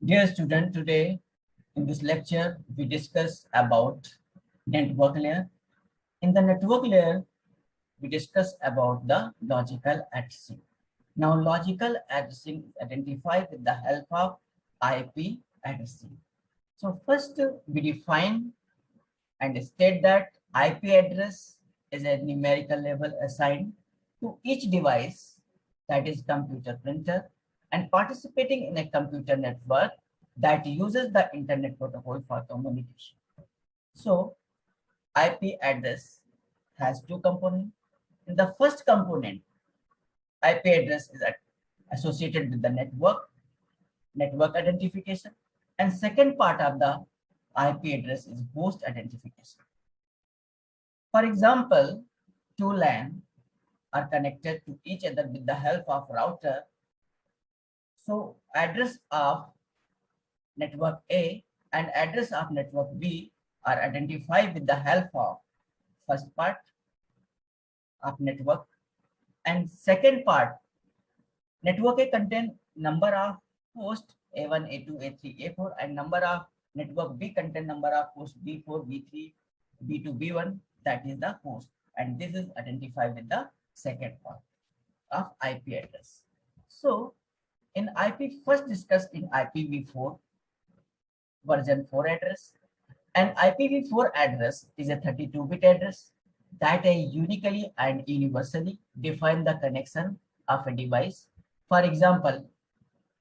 Dear student, today in this lecture, we discuss about network layer. In the network layer, we discuss about the logical addressing. Now, logical addressing is identified with the help of IP addressing. So first, we define and state that IP address is a numerical label assigned to each device, that is computer printer, and participating in a computer network that uses the internet protocol for communication. So IP address has two components. In the first component, IP address is associated with the network identification, and second part of the IP address is host identification. For example, two LAN are connected to each other with the help of router. So address of network A and address of network B are identified with the help of first part of network, and second part, network A contain number of hosts A1, A2, A3, A4, and number of network B contain number of hosts B4, B3, B2, B1, that is the host, and this is identified with the second part of IP address. So in IP, first discussed in IPv4 version 4 address. An IPv4 address is a 32-bit address that uniquely and universally define the connection of a device. For example,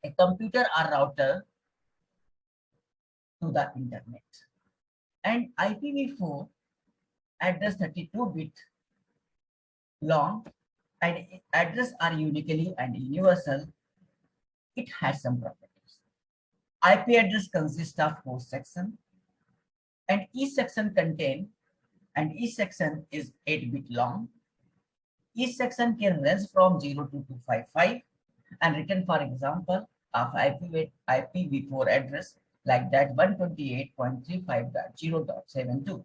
a computer or router to the internet. And IPv4 address 32-bit long and address are uniquely and universal. It has some properties. IP address consists of host section, and each section each section is 8-bit long. Each section can range from 0 to 255 and written, for example, of IPv4 address like that 128.35.0.72.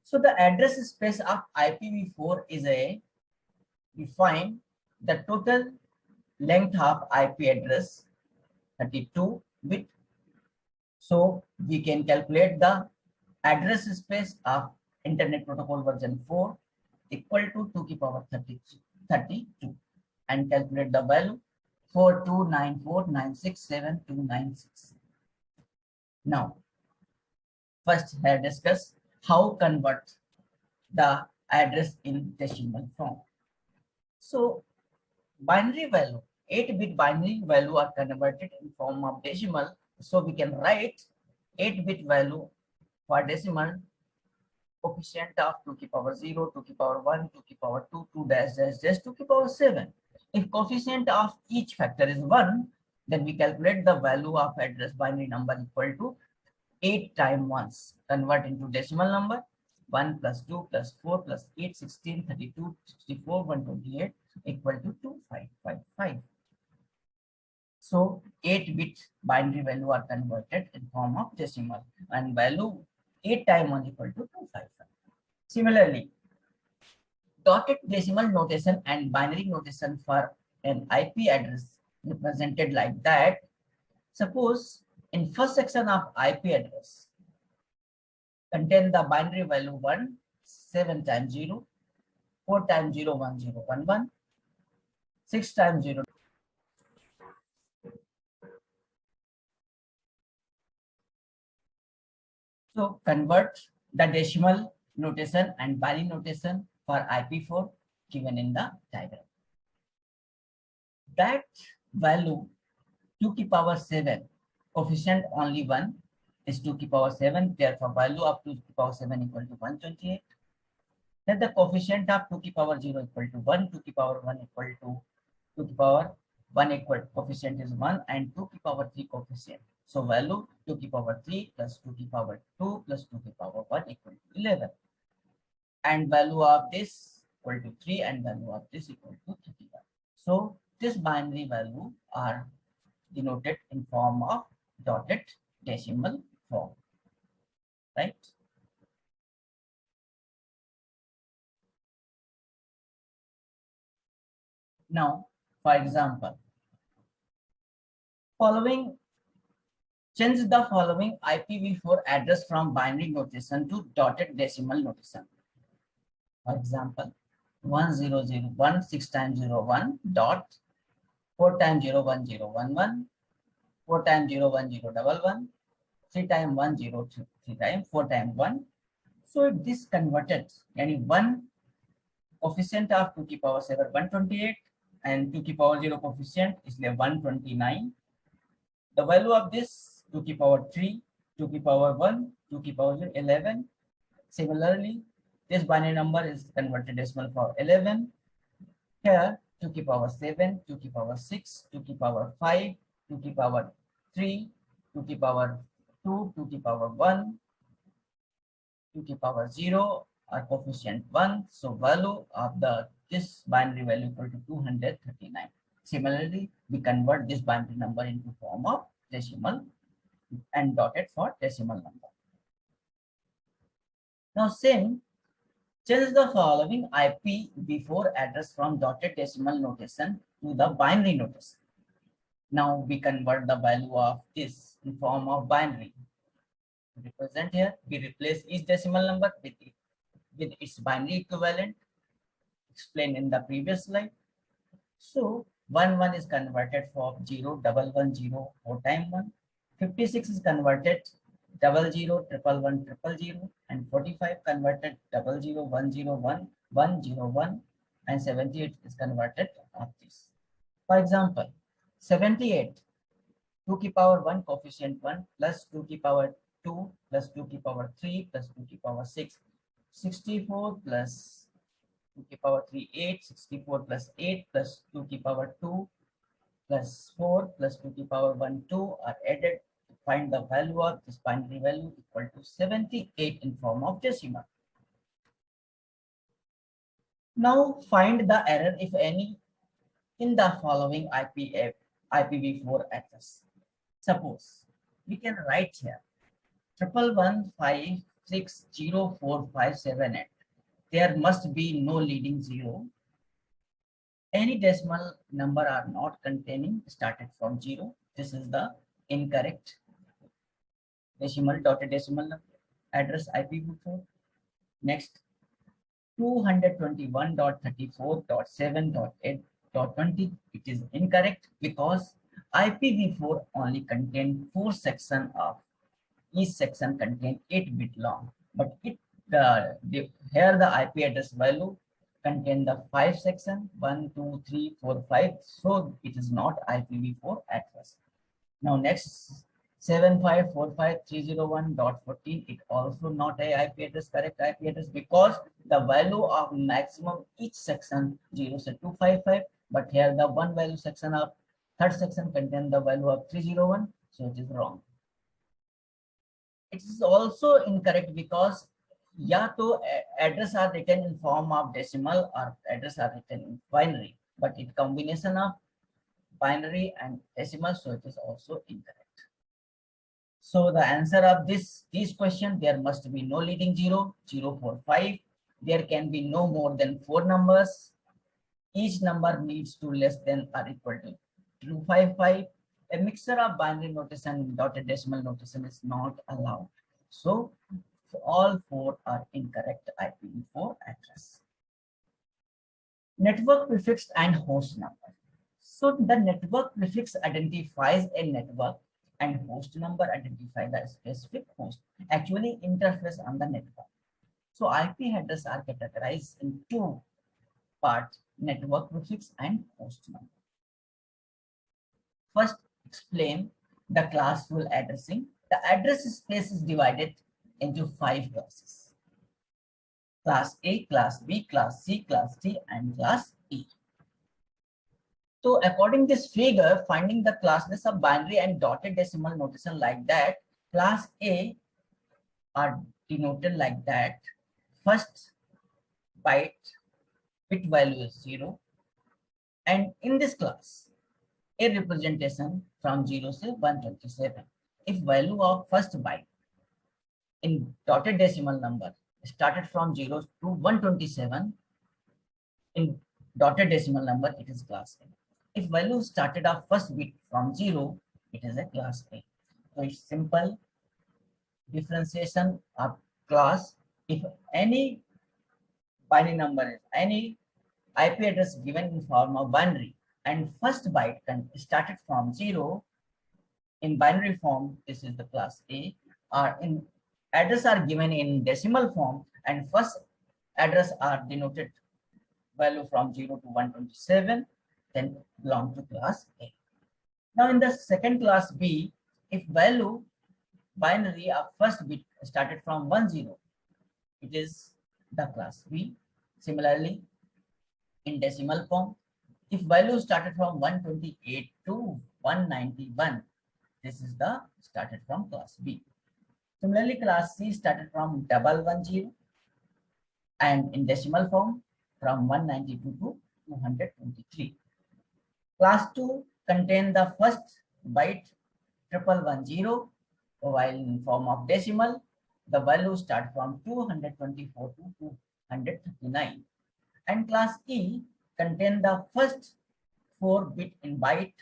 So the address space of IPv4 is define the total length of IP address 32-bit. So we can calculate the address space of Internet Protocol version 4 equal to 2 to the power 32 and calculate the value 4294967.296. Now, first here discuss how convert the address in decimal form. So binary value, 8-bit binary value are converted in form of decimal. So we can write 8-bit value for decimal coefficient of 2 to the power 0, 2 to the power 1, 2 to the power 2, 2 dash dash dash 2 to the power 7. If coefficient of each factor is 1, then we calculate the value of address binary number equal to 8 times 1. Convert into decimal number. 1 plus 2 plus 4 plus 8, 16, 32, 64, 128 equal to 2555. So 8-bit binary value are converted in form of decimal and value 8 times 1 equal to 255. Similarly, dotted decimal notation and binary notation for an IP address represented like that. Suppose in first section of IP address contain the binary value 1, 7 times 0, 4 times 0, 1, 0, 1, 1, 6 times 0. So convert the decimal notation and binary notation for IP4 given in the diagram. That value 2 to the power 7, coefficient only 1 is 2 to the power 7, therefore value of 2 to the power 7 equal to 128. Then the coefficient of 2 to the power 0 equal to 1, 2 to the power 1 equal to 2 to the power 1 equal coefficient is 1 and 2 to the power 3 coefficient. So value 2 to the power 3 plus 2 to the power 2 plus 2 to the power 1 equal to 11. And value of this equal to 3 and value of this equal to 31. So this binary value are denoted in form of dotted decimal form, right? Now, for example, following Change the following IPv4 address from binary notation to dotted decimal notation. For example, 1001 6 times 01 dot 4 times 01011 4 times 01011 3 times 103 3 times 4 times 1. So this converted and 1 coefficient of 2 to the power 7 128 and 2 to the power 0 coefficient is 129. The value of this 2 to the power 3, 2 to the power 1, 2 to the power 0, 11. Similarly, this binary number is converted decimal for 11. Here 2 to the power 7, 2 to the power 6, 2 to the power 5, 2 to the power 3, 2 to the power 2, 2 to the power 1, 2 to the power 0 are coefficient 1. So value of this binary value equal to 239. Similarly, we convert this binary number into form of decimal and dotted for decimal number. Now change the following IPv4 address from dotted decimal notation to the binary notation. Now we convert the value of this in form of binary. Represent here, we replace each decimal number with its binary equivalent explained in the previous slide. So 11 is converted for 0 110 4 times 1. 56 is converted 00 111 000 and 45 converted 00 101 101 and 78 is converted of this. For example, 78 2 to the power 1 coefficient 1 plus 2 to the power 2 plus 2 to the power 3 plus 2 to the power 6, 64 plus 2 to the power 3, 8, 64 plus 8 plus 2 to the power 2 plus 4 plus 2 to the power 1, 2 are added to find the value of this binary value equal to 78 in form of decimal. Now find the error, if any, in the following IPv4 address. Suppose we can write here 111560457. There must be no leading zero. Any decimal number are not containing started from 0. This is the incorrect decimal dotted decimal address IPv4. Next, 221.34.7.8.20. It is incorrect because IPv4 only contain 4 sections of each section contain 8-bit long, but here the IP address value contain the 5 section 1 2 3 4 5, so it is not IPv4 address. Now next 7545301.14, it also not a IP address, correct IP address, because the value of maximum each section 0 to 255, but here the one value section of third section contain the value of 301, so it is wrong. It is also incorrect because या तो address are written in form of decimal or address are written in binary, but it combination of binary and decimal, so it is also incorrect. So the answer of these questions, there must be no leading 0, 0, 4, 5. There can be no more than 4 numbers. Each number needs to less than or equal to 255. A mixture of binary notation and dotted decimal notation is not allowed. So all 4 are incorrect IPv4 address. Network prefix and host number. So the network prefix identifies a network and host number identifies the specific host, actually interface on the network. So IP address are categorized in 2 parts, network prefix and host number. First, explain the classful addressing. The address space is divided into 5 classes: class A, class B, class C, class D, and class E. So according to this figure, finding the classless of binary and dotted decimal notation like that, class A are denoted like that. First bit value is 0, and in this class, a representation from 0 to 127. If value of first byte in dotted decimal number started from 0 to 127, in dotted decimal number, it is class A. If value started off first bit from 0, it is a class A. So it's simple differentiation of class. If any binary number is any IP address given in form of binary and first byte can started from 0 in binary form, this is the class A, or in address are given in decimal form and first address are denoted value from 0 to 127, then belong to class A. Now in the second class B, if value binary of first bit started from 10, it is the class B. Similarly, in decimal form, if value started from 128 to 191, this is the started from class B. Similarly, class C started from 110 and in decimal form from 192 to 223. Class 2 contain the first byte 1110, while in form of decimal, the value start from 224 to 239. And class E contain the first 4 bit in byte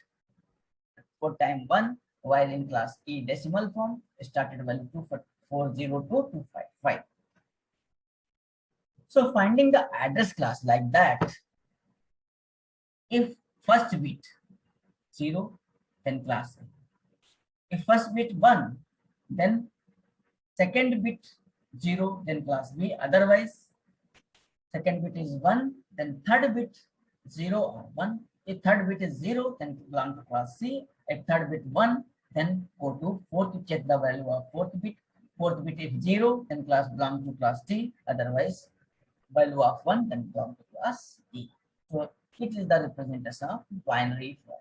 4 times 1, while in class E decimal form, started value 240 to 255. So finding the address class like that, if first bit 0, then class A. If first bit 1, then second bit 0, then class B. Otherwise, second bit is 1, then third bit 0 or 1. If third bit is 0, then belong to class C. If third bit 1, then go to fourth to check the value of fourth bit. Fourth bit is 0, then class belong to class D. Otherwise, value of 1, then belong to class E. So it is the representation of binary form.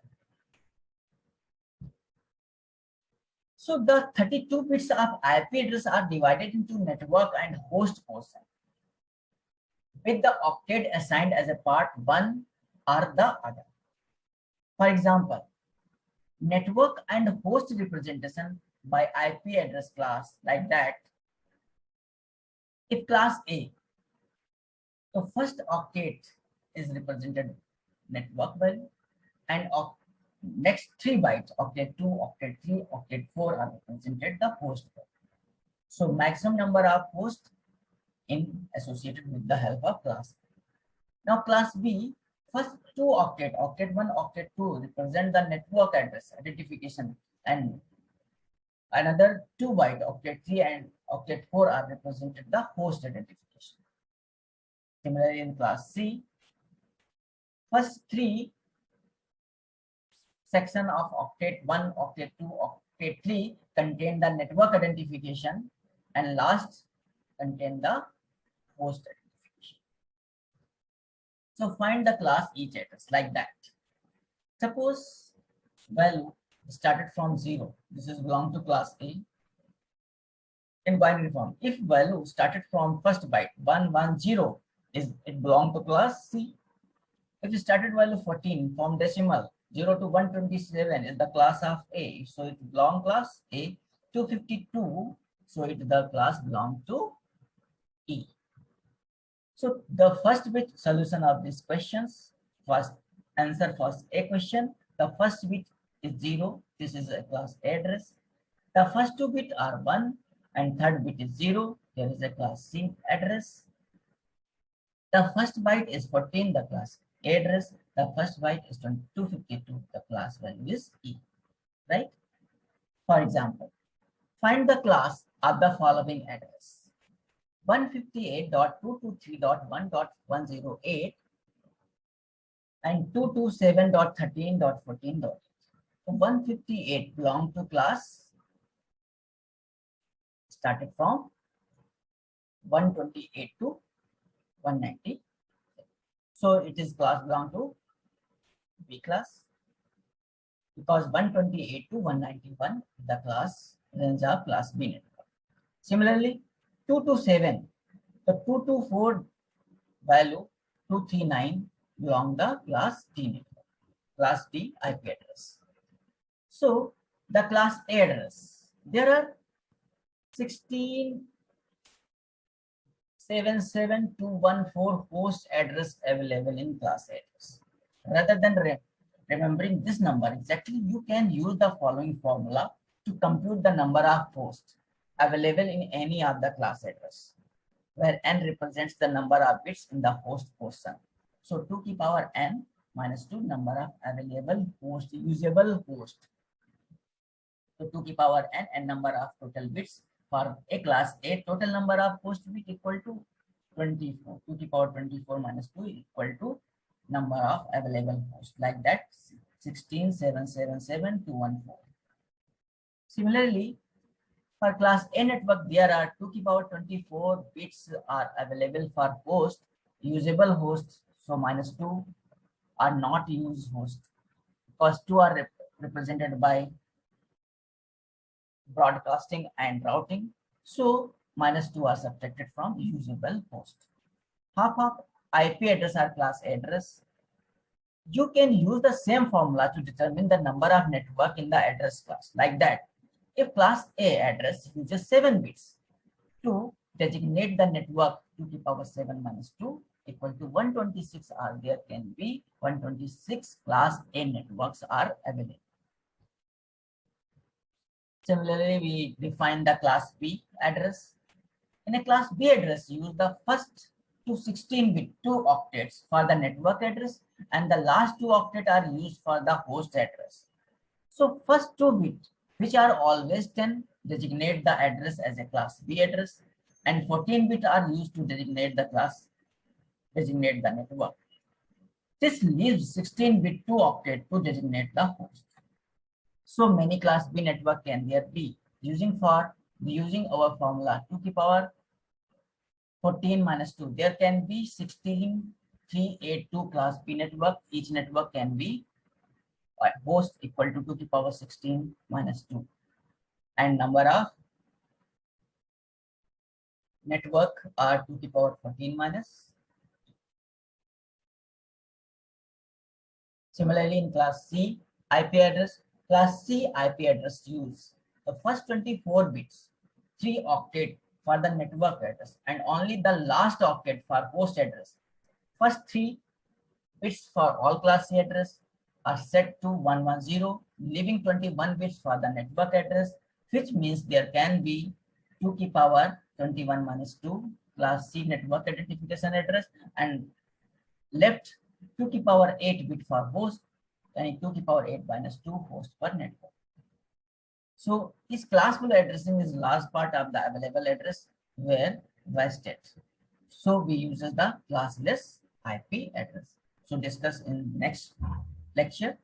So the 32 bits of IP address are divided into network and host portion, with the octet assigned as a part one or the other. For example, network and host representation by IP address class like that. If class A, the first octet is represented network value and next 3 bytes, octet 2, octet 3, octet 4 are represented the host value. So maximum number of hosts in associated with the help of class. Now class B, first 2 octet, octet 1, octet 2 represent the network address identification and another 2 byte, octet 3 and octet 4 are represented the host identification. Similarly in class C, first 3 section of octet 1, octet 2, octet 3 contain the network identification and last contain the host identification. So find the class each address like that. Suppose value started from 0. This is belong to class A. In binary form, if value started from first byte 110, is it belong to class C. If it started value 14 from decimal 0 to 127 is the class of A, so it belong class A. 252, so it the class belong to E. So the first bit solution of these questions, first answer first A question, the first bit is 0, this is a class A address. The first 2 bit are 1 and third bit is 0, there is a class C address. The first byte is 14, the class A address. The first byte is 252, the class value is E, right? For example, find the class of the following address: 158.223.1.108 and 227.13.14. So 158 belong to class started from 128 to 190. So it is class belong to B class because 128 to 191 the class range of class B network. Similarly, 227, the 224 value 239 belong the class D network, class D IP address. So the class A address, there are 1677214 host address available in class A address. Rather than remembering this number exactly, you can use the following formula to compute the number of hosts available in any of the class address, where n represents the number of bits in the host portion. So 2 की power n minus 2 number of available host, usable host. So 2 की power n and number of total bits for a class A, total number of host bit equal to 24. 2 की power 24 minus 2 equal to number of available hosts, like that 16, 7, 7, 7, 2, 1, 4. Similarly, for class A network, there are 2 की power 24 bits are available for host, usable hosts. So minus 2 are not used host because 2 are represented by broadcasting and routing. So minus 2 are subtracted from usable host. Half of IP address are class A address. You can use the same formula to determine the number of network in the address class, like that. If class A address uses 7 bits to designate the network 2 to the power 7 minus 2 equal to 126, or there can be 126 class A networks are available. Similarly, we define the class B address. In a class B address, use the first to 16-bit 2 octets for the network address, and the last 2 octets are used for the host address. So first 2 bits, which are always 10, designate the address as a class B address, and 14-bit are used to designate the network. This leaves 16-bit 2 octet to designate the host. So many class B network can there be using our formula 2 to the power 14 minus 2. There can be 16, 3, 8, 2 class B network. Each network can be host equal to 2 to the power 16 minus 2. And number of network are 2 to the power 14 minus. Similarly, in class C IP address, class C IP address use the first 24 bits, 3 octet for the network address, and only the last octet for host address. First 3 bits for all class C address are set to 110, leaving 21 bits for the network address, which means there can be 2 to the power 21 minus 2 class C network identification address, and left 2 to the power 8 bit for host, and 2 to the power 8 minus 2 host per network. So this classful addressing is last part of the available address where vested. So we use the classless IP address. So discuss in next lecture.